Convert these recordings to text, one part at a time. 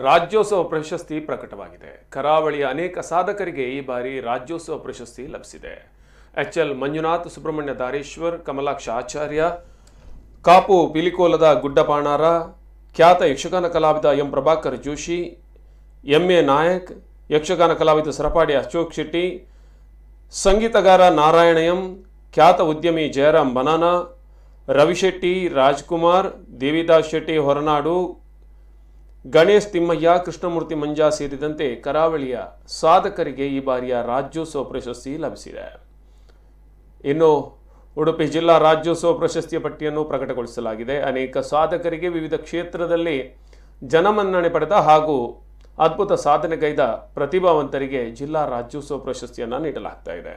ರಾಜ್ಯೋತ್ಸವ ಪ್ರಶಸ್ತಿ ಪ್ರಕಟವಾಗಿದೆ. ಕರಾವಳಿಯ ಅನೇಕ ಸಾಧಕರಿಗೆ ಈ ಬಾರಿ ರಾಜ್ಯೋತ್ಸವ ಪ್ರಶಸ್ತಿ ಲಭಿಸಿದೆ. ಎಚ್ಎಲ್ ಮಂಜುನಾಥ್, ಸುಬ್ರಹ್ಮಣ್ಯ ದಾರೇಶ್ವರ್, ಕಮಲಾಕ್ಷ ಆಚಾರ್ಯ, ಕಾಪು ಪಿಲಿಕೋಲದ ಗುಡ್ಡಪಾಣಾರ, ಖ್ಯಾತ ಯಕ್ಷಗಾನ ಕಲಾವಿದ ಎಂ ಪ್ರಭಾಕರ್ ಜೋಶಿ, ಎಂಎ ನಾಯಕ್, ಯಕ್ಷಗಾನ ಕಲಾವಿದ ಸರಪಾಡಿ ಅಶೋಕ್ ಶೆಟ್ಟಿ, ಸಂಗೀತಗಾರ ನಾರಾಯಣ ಎಂ, ಖ್ಯಾತ ಉದ್ಯಮಿ ಜಯರಾಮ್ ಬನಾನಾ, ರವಿಶೆಟ್ಟಿ, ರಾಜ್ಕುಮಾರ್, ದೇವಿದಾಸ್ ಶೆಟ್ಟಿ ಹೊರನಾಡು, ಗಣೇಶ್ ತಿಮ್ಮಯ್ಯ, ಕೃಷ್ಣಮೂರ್ತಿ ಮಂಜಾ ಸೇರಿದಂತೆ ಕರಾವಳಿಯ ಸಾಧಕರಿಗೆ ಈ ಬಾರಿಯ ರಾಜ್ಯೋತ್ಸವ ಪ್ರಶಸ್ತಿ ಲಭಿಸಿದೆ. ಇನ್ನು ಉಡುಪಿ ಜಿಲ್ಲಾ ರಾಜ್ಯೋತ್ಸವ ಪ್ರಶಸ್ತಿಯ ಪಟ್ಟಿಯನ್ನು ಪ್ರಕಟಗೊಳಿಸಲಾಗಿದೆ. ಅನೇಕ ಸಾಧಕರಿಗೆ ವಿವಿಧ ಕ್ಷೇತ್ರದಲ್ಲಿ ಜನಮನ್ನಣೆ ಪಡೆದ ಹಾಗೂ ಅದ್ಭುತ ಸಾಧನೆಗೈದ ಪ್ರತಿಭಾವಂತರಿಗೆ ಜಿಲ್ಲಾ ರಾಜ್ಯೋತ್ಸವ ಪ್ರಶಸ್ತಿಯನ್ನು ನೀಡಲಾಗ್ತಾ ಇದೆ.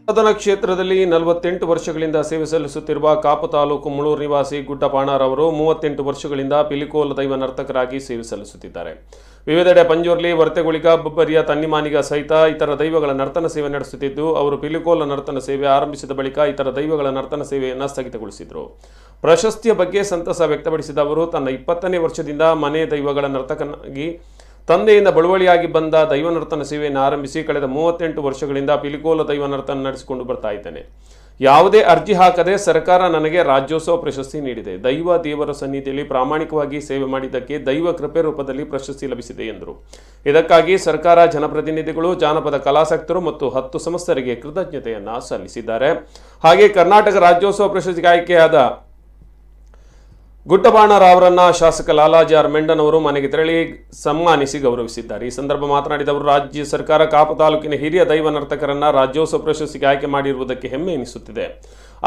ಸಂಶೋಧನಾ ಕ್ಷೇತ್ರದಲ್ಲಿ 48 ವರ್ಷಗಳಿಂದ ಸೇವೆ ಸಲ್ಲಿಸುತ್ತಿರುವ ಕಾಪು ತಾಲೂಕು ಮುಳೂರು ನಿವಾಸಿ ಗುಡ್ಡಪಾಣಾರ್ ಅವರು 38 ವರ್ಷಗಳಿಂದ ಪಿಲಿಕೋಲ ದೈವ ನರ್ತಕರಾಗಿ ಸೇವೆ ಸಲ್ಲಿಸುತ್ತಿದ್ದಾರೆ. ವಿವಿಧೆಡೆ ಪಂಜುರ್ಲಿ, ವರ್ತಗುಳಿಗ, ಬಬ್ಬರಿಯ, ತನ್ನಿಮಾನಿಗ ಸಹಿತ ಇತರ ದೈವಗಳ ನರ್ತನ ಸೇವೆ ನಡೆಸುತ್ತಿದ್ದು, ಅವರು ಪಿಲಿಕೋಲ ನರ್ತನ ಸೇವೆ ಆರಂಭಿಸಿದ ಬಳಿಕ ಇತರ ದೈವಗಳ ನರ್ತನ ಸೇವೆಯನ್ನು ಸ್ಥಗಿತಗೊಳಿಸಿದರು. ಪ್ರಶಸ್ತಿಯ ಬಗ್ಗೆ ಸಂತಸ ವ್ಯಕ್ತಪಡಿಸಿದ ಅವರು, ತನ್ನ 20ನೇ ವರ್ಷದಿಂದ ಮನೆ ದೈವಗಳ ನರ್ತಕನಾಗಿ ತಂದೆಯಿಂದ ಬಳುವಳಿಯಾಗಿ ಬಂದ ದೈವ ನರ್ತನ ಸೇವೆಯನ್ನು ಆರಂಭಿಸಿ ಕಳೆದ 38 ವರ್ಷಗಳಿಂದ ಪಿಲಿಕೋಲ ದೈವ ನರ್ತನ ನಡೆಸಿಕೊಂಡು ಬರ್ತಾ ಇದ್ದೇನೆ. ಯಾವುದೇ ಅರ್ಜಿ ಹಾಕದೆ ಸರ್ಕಾರ ನನಗೆ ರಾಜ್ಯೋತ್ಸವ ಪ್ರಶಸ್ತಿ ನೀಡಿದೆ. ದೈವ ದೇವರ ಸನ್ನಿಧಿಯಲ್ಲಿ ಪ್ರಾಮಾಣಿಕವಾಗಿ ಸೇವೆ ಮಾಡಿದ್ದಕ್ಕೆ ದೈವ ಕೃಪೆ ರೂಪದಲ್ಲಿ ಪ್ರಶಸ್ತಿ ಲಭಿಸಿದೆ ಎಂದರು. ಇದಕ್ಕಾಗಿ ಸರ್ಕಾರ, ಜನಪ್ರತಿನಿಧಿಗಳು, ಜಾನಪದ ಕಲಾಸಕ್ತರು ಮತ್ತು 10 ಸಂಸ್ಥರಿಗೆ ಕೃತಜ್ಞತೆಯನ್ನ ಸಲ್ಲಿಸಿದ್ದಾರೆ. ಹಾಗೆ ಕರ್ನಾಟಕ ರಾಜ್ಯೋತ್ಸವ ಪ್ರಶಸ್ತಿಗೆ ಆಯ್ಕೆಯಾದ ಗುಡ್ಡಪಾಣಾರ್ ಅವರನ್ನ ಶಾಸಕ ಲಾಲಾಜಿ ಆರ್ ಮೆಂಡನ್ ಅವರು ಮನೆಗೆ ತೆರಳಿ ಸನ್ಮಾನಿಸಿ ಗೌರವಿಸಿದ್ದಾರೆ. ಈ ಸಂದರ್ಭ ಮಾತನಾಡಿದ ಅವರು, ರಾಜ್ಯ ಸರ್ಕಾರ ಕಾಪು ತಾಲೂಕಿನ ಹಿರಿಯ ದೈವ ನರ್ತಕರನ್ನ ರಾಜ್ಯೋತ್ಸವ ಪ್ರಶಸ್ತಿಗೆ ಆಯ್ಕೆ ಮಾಡಿರುವುದಕ್ಕೆ ಹೆಮ್ಮೆ ಎನಿಸುತ್ತಿದೆ.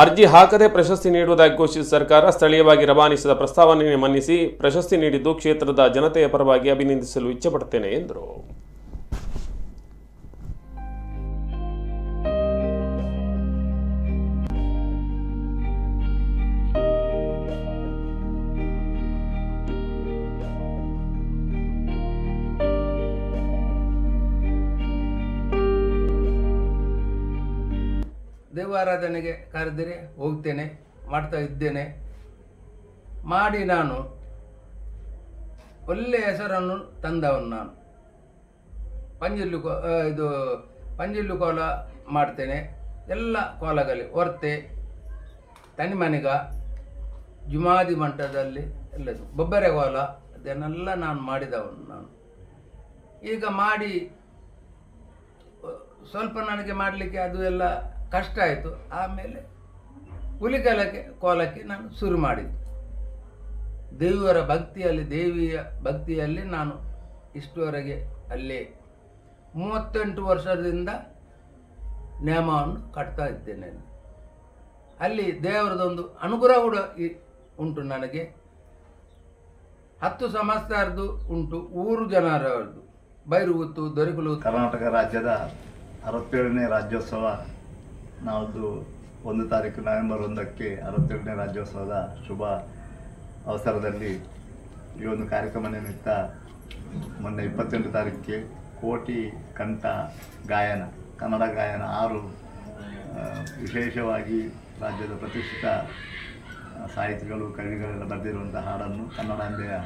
ಅರ್ಜಿ ಹಾಕದೆ ಪ್ರಶಸ್ತಿ ನೀಡುವುದಾಗಿ ಘೋಷಿಸಿದ ಸರ್ಕಾರ ಸ್ಥಳೀಯವಾಗಿ ರವಾನಿಸಿದ ಪ್ರಸ್ತಾವನೆ ಮನ್ನಿಸಿ ಪ್ರಶಸ್ತಿ ನೀಡಿದ್ದು ಕ್ಷೇತ್ರದ ಜನತೆಯ ಪರವಾಗಿ ಅಭಿನಂದಿಸಲು ಇಚ್ಛೆಪಡುತ್ತೇನೆ ಎಂದರು. ದೈವಾರಾಧನೆಗೆ ಕರೆದರೆ ಹೋಗ್ತೇನೆ, ಮಾಡ್ತಾ ಇದ್ದೇನೆ. ಮಾಡಿ ನಾನು ಒಳ್ಳೆಯ ಹೆಸರನ್ನು ತಂದವನು. ನಾನು ಪಂಜಿಲ್ಲು ಕೋಲ ಮಾಡ್ತೇನೆ. ಎಲ್ಲ ಕೋಲಗಳಲ್ಲಿ ಹೊರ್ತೆ, ತನಿಮನಿಗ, ಜುಮಾದಿ ಮಠದಲ್ಲಿ ಎಲ್ಲದು, ಬೊಬ್ಬರೆ ಕೋಲ, ಅದನ್ನೆಲ್ಲ ನಾನು ಮಾಡಿದವನು. ನಾನು ಈಗ ಮಾಡಿ ಸ್ವಲ್ಪ ನನಗೆ ಮಾಡಲಿಕ್ಕೆ ಅದು ಎಲ್ಲ ಕಷ್ಟ ಆಯಿತು. ಆಮೇಲೆ ಕೋಲಕ್ಕೆ ನಾನು ಶುರು ಮಾಡಿದ್ದು. ದೇವರ ಭಕ್ತಿಯಲ್ಲಿ, ದೇವಿಯ ಭಕ್ತಿಯಲ್ಲಿ ನಾನು ಇಷ್ಟುವರೆಗೆ ಅಲ್ಲೇ 38 ವರ್ಷದಿಂದ ನೇಮವನ್ನು ಕಟ್ತಾ ಇದ್ದೇನೆ. ಅಲ್ಲಿ ದೇವರದೊಂದು ಅನುಗ್ರಹ ಕೂಡ ಉಂಟು ನನಗೆ. 10 ಸಂಸ್ಥರದ್ದು ಉಂಟು, ಊರು ಜನರದ್ದು, ಬೈರುಗುತ್ತು, ದೊರೆಕುಲು. ಕರ್ನಾಟಕ ರಾಜ್ಯದ 67ನೇ ರಾಜ್ಯೋತ್ಸವ ನಾವದು 1 ತಾರೀಕು ನವೆಂಬರ್ 1ಕ್ಕೆ 67ನೇ ರಾಜ್ಯೋತ್ಸವದ ಶುಭ ಅವಸರದಲ್ಲಿ ಈ ಒಂದು ಕಾರ್ಯಕ್ರಮ ನಿಮಿತ್ತ ಮೊನ್ನೆ 28 ತಾರೀಕಿಗೆ ಕೋಟಿ ಕಂಠ ಗಾಯನ, ಕನ್ನಡ ಗಾಯನ 6 ವಿಶೇಷವಾಗಿ ರಾಜ್ಯದ ಪ್ರತಿಷ್ಠಿತ ಸಾಹಿತಿಗಳು, ಕವಿಗಳೆಲ್ಲ ಬರೆದಿರುವಂಥ ಹಾಡನ್ನು ಕನ್ನಡಾಂಬೆಯ